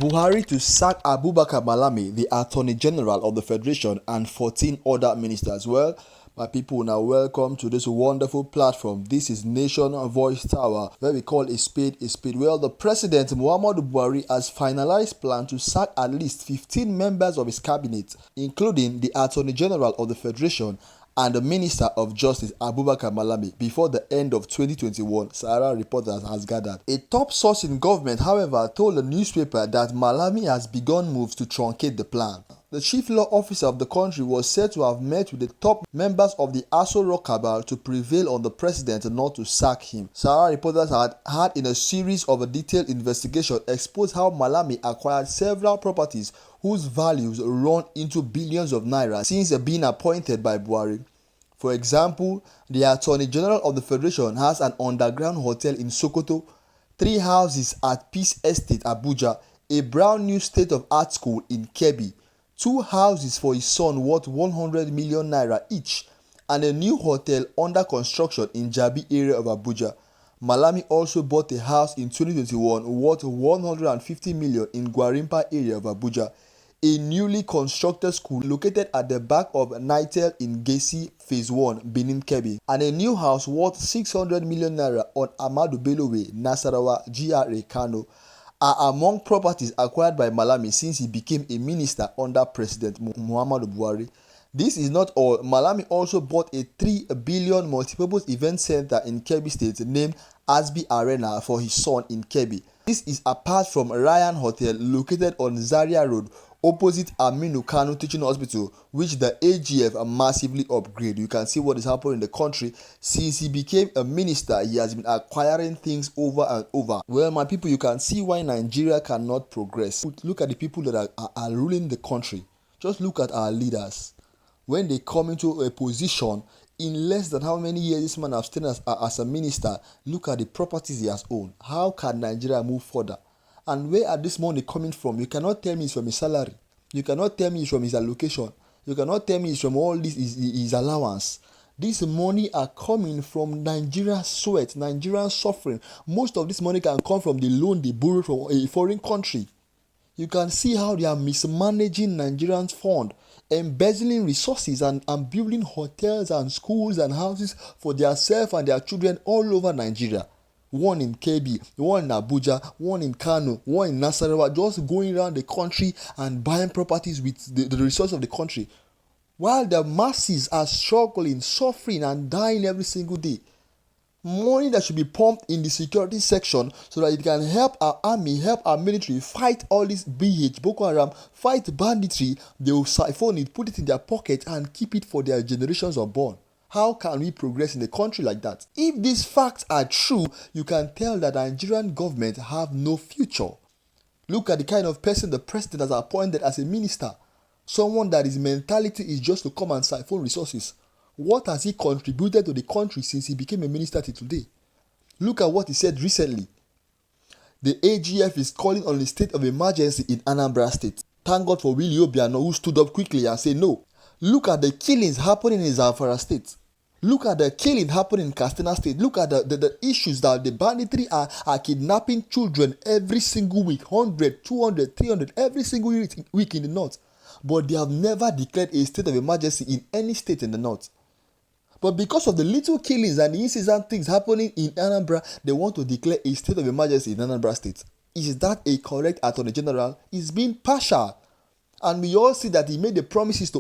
Buhari to sack Abubakar Malami, the Attorney-General of the Federation, and 14 other ministers. Well, my people, now welcome to this wonderful platform. This is Nation Voice Tower, where we call a spade a spade. Well, the President, Muhammadu Buhari, has finalized plan to sack at least 15 members of his cabinet, including the Attorney-General of the Federation and the Minister of Justice Abubakar Malami before the end of 2021, Sahara Reporters has gathered. A top source in government, however, told the newspaper that Malami has begun moves to truncate the plan. The chief law officer of the country was said to have met with the top members of the Aso Rock cabal to prevail on the president not to sack him. Sahara Reporters had in a series of a detailed investigation exposed how Malami acquired several properties whose values run into billions of naira since being appointed by Buhari. For example, the Attorney General of the Federation has an underground hotel in Sokoto, 3 houses at Peace Estate, Abuja, a brand new state-of-art school in Kebbi, 2 houses for his son worth 100 million naira each, and a new hotel under construction in Jabi area of Abuja. Malami also bought a house in 2021 worth 150 million in Gwarimpa area of Abuja, a newly constructed school located at the back of Nitel in Gesi Phase 1, Benin Kebbi, and a new house worth 600 million naira on Ahmadu Bello Way, Nasarawa, GRA, Kano, are among properties acquired by Malami since he became a minister under President Muhammadu Buhari. This is not all. Malami also bought a 3 billion multipurpose event center in Kebbi State named Asbi Arena for his son in Kebbi. This is apart from Ryan Hotel located on Zaria Road opposite Aminu Kano Teaching Hospital, which the AGF massively upgraded. You can see what is happening in the country. Since he became a minister, he has been acquiring things over and over. Well, my people, you can see why Nigeria cannot progress. Look at the people that are ruling the country. Just look at our leaders. When they come into a position, in less than how many years this man has stayed as a minister, look at the properties he has owned. How can Nigeria move further? And where are this money coming from? You cannot tell me it's from his salary. You cannot tell me it's from his allocation. You cannot tell me it's from all this his allowance. This money are coming from Nigeria's sweat, Nigerian suffering. Most of this money can come from the loan they borrowed from a foreign country. You can see how they are mismanaging Nigerians' fund, embezzling resources and building hotels and schools and houses for themselves and their children all over Nigeria. One in Kebbi, one in Abuja, one in Kano, one in Nasarawa, just going around the country and buying properties with the resources of the country. While the masses are struggling, suffering and dying every single day. Money that should be pumped in the security section so that it can help our army, help our military fight all this Boko Haram, fight banditry. They will siphon it, put it in their pocket and keep it for their generations unborn. How can we progress in a country like that? If these facts are true, you can tell that the Nigerian government have no future. Look at the kind of person the president has appointed as a minister. Someone that his mentality is just to come and siphon resources. What has he contributed to the country since he became a minister till today? Look at what he said recently. The AGF is calling on the state of emergency in Anambra State. Thank God for Willie Obiano, who stood up quickly and said no. Look at the killings happening in Zamfara State. Look at the killing happening in Katsina State. Look at the issues that the banditry are kidnapping children every single week. 100, 200, 300, every single week in the north. But they have never declared a state of emergency in any state in the north. But because of the little killings and the incessant things happening in Anambra, they want to declare a state of emergency in Anambra State. Is that a correct Attorney General? It's being partial. And we all see that he made the promise to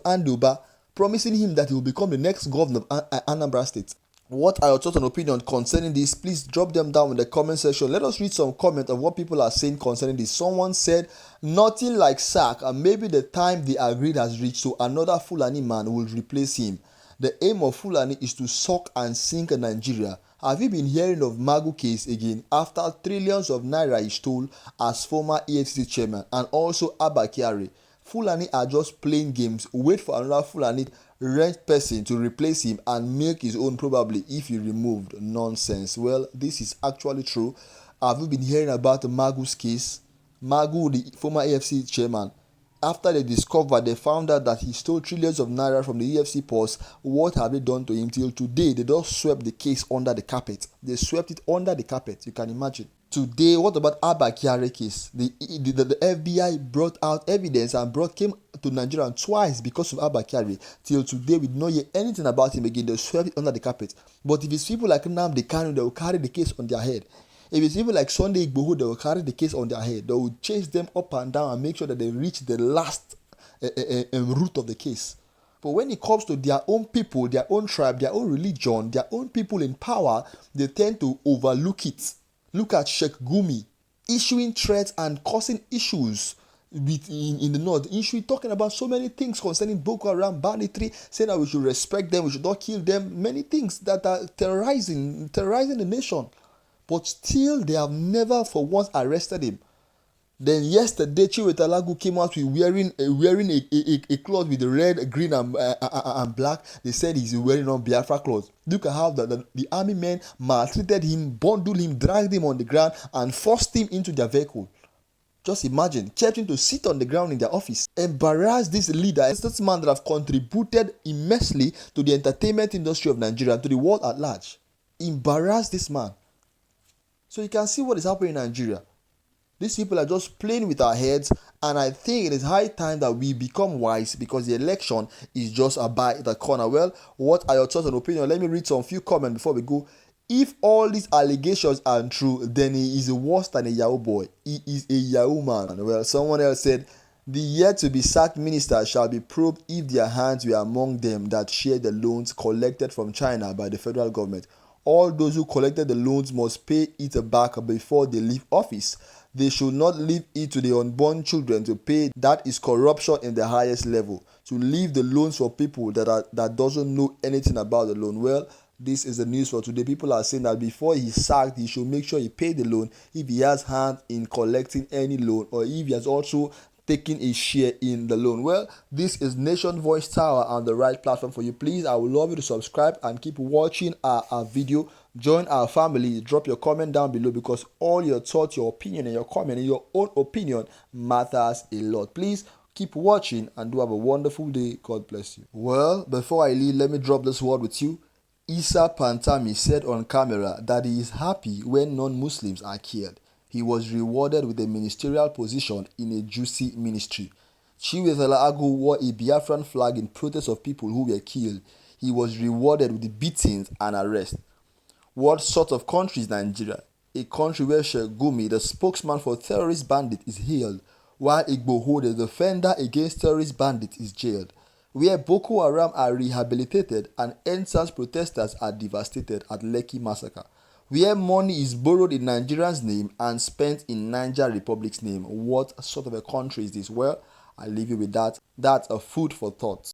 Andoba, promising him that he will become the next governor of Anambra State. What are your thoughts and opinions concerning this? Please drop them down in the comment section. Let us read some comments of what people are saying concerning this. Someone said, nothing like sack, and maybe the time they agreed has reached, so another Fulani man will replace him. The aim of Fulani is to suck and sink Nigeria. Have you been hearing of Magu case again after trillions of naira he stole as former EFCC chairman, and also Abba Kyari? Fulani are just playing games. Wait for another Fulani rent person to replace him and make his own probably if he removed. Nonsense. Well, this is actually true. Have you been hearing about the Magu's case? Magu, the former AFC chairman, after they found out that he stole trillions of naira from the EFC purse, what have they done to him till today? They just swept the case under the carpet. They swept it under the carpet. You can imagine. Today, what about Abubakar case? The FBI brought out evidence and came to Nigeria twice because of Abubakar. Till today, we don't hear anything about him again. They swept it under the carpet. But if it's people like Nnamdi Kanu, they will carry the case on their head. If it's people like Sunday Igboho, they will carry the case on their head. They will chase them up and down and make sure that they reach the last root of the case. But when it comes to their own people, their own tribe, their own religion, their own people in power, they tend to overlook it. Look at Sheikh Gumi issuing threats and causing issues in the north, talking about so many things concerning Boko Haram, banditry, saying that we should respect them, we should not kill them, many things that are terrorizing the nation. But still, they have never for once arrested him. Then yesterday, Chiwetalagu came out with wearing a cloth with the red, green, and black. They said he's wearing on Biafra clothes. Look at how the army men maltreated him, bundled him, dragged him on the ground, and forced him into their vehicle. Just imagine, kept him to sit on the ground in their office. Embarrass this leader, this man that have contributed immensely to the entertainment industry of Nigeria, to the world at large. Embarrass this man. So you can see what is happening in Nigeria. These people are just playing with our heads, and I think it is high time that we become wise because the election is just about the corner. Well, what are your thoughts and opinions? Let me read some few comments before we go. If all these allegations are true, then he is worse than a Yahoo boy. He is a Yahoo man. Well, someone else said, the yet to be sacked minister shall be probed if their hands were among them that shared the loans collected from China by the federal government. All those who collected the loans must pay it back before they leave office. They should not leave it to the unborn children to pay. That is corruption in the highest level. To leave the loans for people that doesn't know anything about the loan. Well, this is the news for today. People are saying that before he's sacked, he should make sure he pay the loan if he has hand in collecting any loan, or if he has also taking a share in the loan. Well, this is Nation Voice Tower on the right platform for you. Please, I would love you to subscribe and keep watching our video. Join our family. Drop your comment down below because all your thoughts, your opinion, and your comment and your own opinion matters a lot. Please keep watching and do have a wonderful day. God bless you. Well, before I leave, let me drop this word with you. Issa Pantami said on camera that he is happy when non-Muslims are killed. He was rewarded with a ministerial position in a juicy ministry. Chiwetalagu wore a Biafran flag in protest of people who were killed. He was rewarded with beatings and arrest. What sort of country is Nigeria? A country where Sheikh Gumi, the spokesman for terrorist bandits, is hailed, while Igboho, the defender against terrorist bandits, is jailed. Where Boko Haram are rehabilitated and NSAS protesters are devastated at Lekki massacre. Where money is borrowed in Nigerians' name and spent in Niger Republic's name. What sort of a country is this? Well, I'll leave you with that. That's a food for thought.